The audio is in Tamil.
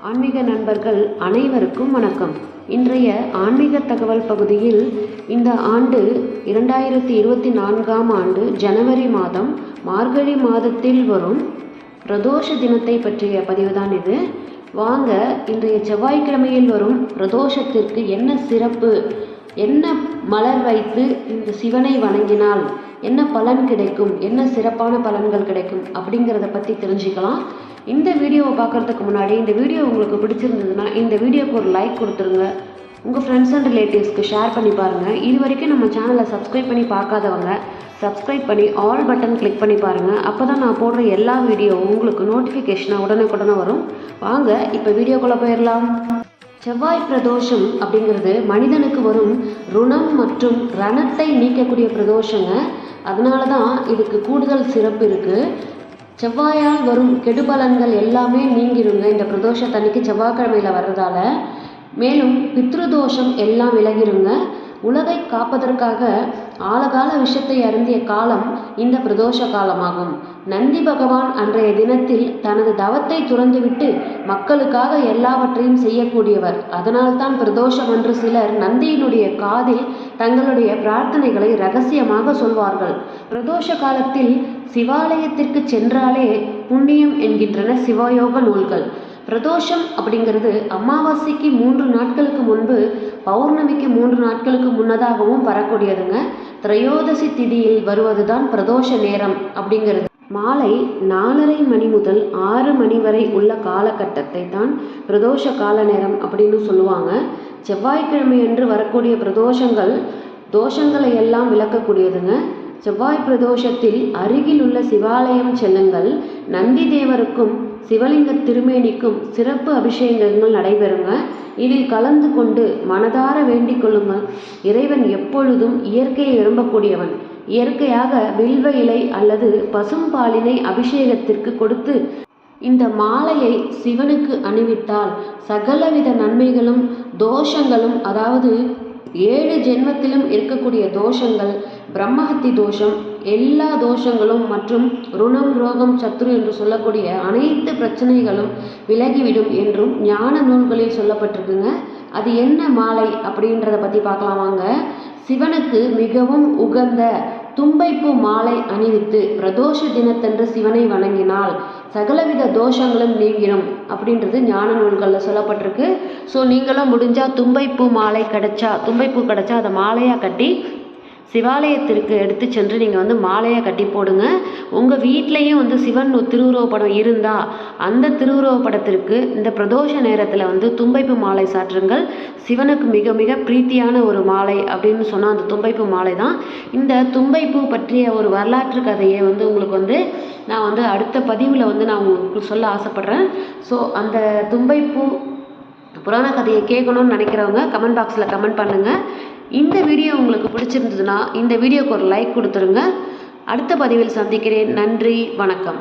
ஆன்மீக நண்பர்கள் அனைவருக்கும் வணக்கம். இன்றைய ஆன்மீக தகவல் பகுதியில் இந்த ஆண்டு 2024ஆம் ஆண்டு ஜனவரி மாதம் மார்கழி மாதத்தில் வரும் பிரதோஷ தினத்தை பற்றிய பதிவுதான் இது. வாங்க, இன்றைய செவ்வாய்க்கிழமையில் வரும் பிரதோஷத்திற்கு என்ன சிறப்பு, என்ன மலர் வைத்து இந்த சிவனை வணங்கினால் என்ன பலன் கிடைக்கும், என்ன சிறப்பான பலன்கள் கிடைக்கும் அப்படிங்கிறத பற்றி தெரிஞ்சுக்கலாம். இந்த வீடியோவை பார்க்குறதுக்கு முன்னாடி இந்த வீடியோ உங்களுக்கு பிடிச்சிருந்ததுன்னா இந்த வீடியோக்கு ஒரு லைக் கொடுத்துருங்க. உங்கள் ஃப்ரெண்ட்ஸ் அண்ட் ரிலேட்டிவ்ஸ்க்கு ஷேர் பண்ணி பாருங்கள். இது வரைக்கும் நம்ம சேனலை சப்ஸ்கிரைப் பண்ணி பார்க்காதவங்க சப்ஸ்கிரைப் பண்ணி ஆல் பட்டன் கிளிக் பண்ணி பாருங்கள். அப்போ தான் நான் போடுற எல்லா வீடியோவும் உங்களுக்கு நோட்டிஃபிகேஷனாக உடனுக்குடனே வரும். வாங்க இப்போ வீடியோக்குள்ளே போயிடலாம். செவ்வாய் பிரதோஷம் அப்படிங்கிறது மனிதனுக்கு வரும் ருணம் மற்றும் ரணத்தை நீக்கக்கூடிய பிரதோஷங்க. அதனால தான் இதுக்கு கூடுதல் சிறப்பு இருக்குது. செவ்வாயால் வரும் கெடுபலன்கள் எல்லாமே நீங்கிருங்க இந்த பிரதோஷத்தன்னைக்கு செவ்வாய்க்கிழமையில் வர்றதால. மேலும் பித்ருதோஷம் எல்லாம் விலகிருங்க. உலகை காப்பதற்காக ஆழகால விஷத்தை அருந்திய காலம் இந்த பிரதோஷ காலமாகும். நந்தி பகவான் அன்றைய தினத்தில் தனது தவத்தை துறந்துவிட்டு மக்களுக்காக எல்லாவற்றையும் செய்யக்கூடியவர். அதனால்தான் பிரதோஷம் என்று சிலர் நந்தியினுடைய காதில் தங்களுடைய பிரார்த்தனைகளை ரகசியமாக சொல்வார்கள். பிரதோஷ காலத்தில் சிவாலயத்திற்கு சென்றாலே புண்ணியம் என்கின்றன சிவயோக நூல்கள். பிரதோஷம் அப்படிங்கிறது அமாவாசைக்கு 3 நாட்களுக்கு முன்பு, பௌர்ணமிக்கு 3 நாட்களுக்கு முன்னதாகவும் வரக்கூடியதுங்க. திரையோதசி திதியில் வருவது தான் பிரதோஷ நேரம் அப்படிங்கிறது. மாலை 4:30 மணி முதல் 6 மணி வரை உள்ள காலகட்டத்தை தான் பிரதோஷ கால நேரம் அப்படின்னு சொல்லுவாங்க. செவ்வாய்க்கிழமை அன்று வரக்கூடிய பிரதோஷங்கள் தோஷங்களை எல்லாம் விளக்கக்கூடியதுங்க. செவ்வாய் பிரதோஷத்தில் அருகில் உள்ள சிவாலயம் செல்லுங்கள். நந்தி தேவருக்கும் சிவலிங்க திருமேனிக்கும் சிறப்பு அபிஷேகங்கள் நடைபெறுங்க. இதில் கலந்து கொண்டு மனதார வேண்டிக் கொள்ளுங்கள். இறைவன் எப்பொழுதும் இயற்கையை விரும்பக்கூடியவன். இயற்கையாக வில்வ இலை அல்லது பசும்பாலினை அபிஷேகத்திற்கு கொடுத்து இந்த மாலையை சிவனுக்கு அணிவித்தால் சகலவித நன்மைகளும் தோஷங்களும், அதாவது 7 ஜென்மத்திலும் இருக்கக்கூடிய தோஷங்கள், பிரம்மஹத்தி தோஷம், எல்லா தோஷங்களும் மற்றும் ருணம் ரோகம் சத்ரு என்று சொல்லக்கூடிய அனைத்து பிரச்சனைகளும் விலகிவிடும் என்றும் ஞான நூல்களில் சொல்லப்பட்டிருக்குங்க. அது என்ன மாலை அப்படின்றத பற்றி பார்க்கலாமாங்க. சிவனுக்கு மிகவும் உகந்த தும்பைப்பூ மாலை அணிவித்து பிரதோஷ தினத்தன்று சிவனை வணங்கினால் சகலவித தோஷங்களும் நீங்கிடும் அப்படின்றது ஞான நூல்களில் சொல்லப்பட்டிருக்கு. ஸோ நீங்களும் முடிஞ்சால் தும்பைப்பூ கிடைச்சா அதை மாலையாக கட்டி சிவாலயத்திற்கு எடுத்து சென்று நீங்கள் மாலையை கட்டி போடுங்க. உங்கள் வீட்லேயும் சிவன் திருவுருவ படம் இருந்தால் அந்த திருவுருவ படத்திற்கு இந்த பிரதோஷ நேரத்தில் தும்பைப்பூ மாலை சாற்றுங்கள். சிவனுக்கு மிக மிக பிரீத்தியான ஒரு மாலை அப்படின்னு சொன்னால் அந்த தும்பைப்பூ மாலை தான். இந்த தும்பைப்பூ பற்றிய ஒரு வரலாற்று கதையை உங்களுக்கு நான் அடுத்த பதிவில் நான் உங்களுக்கு சொல்ல ஆசைப்பட்றேன். ஸோ அந்த தும்பைப்பூ புராண கதையை கேட்கணும்னு நினைக்கிறவங்க கமெண்ட் பாக்ஸில் கமெண்ட் பண்ணுங்கள். இந்த வீடியோ உங்களுக்கு பிடிச்சிருந்ததுன்னா இந்த வீடியோக்கு ஒரு லைக் கொடுத்துருங்க. அடுத்த பதிவில் சந்திக்கிறேன். நன்றி, வணக்கம்.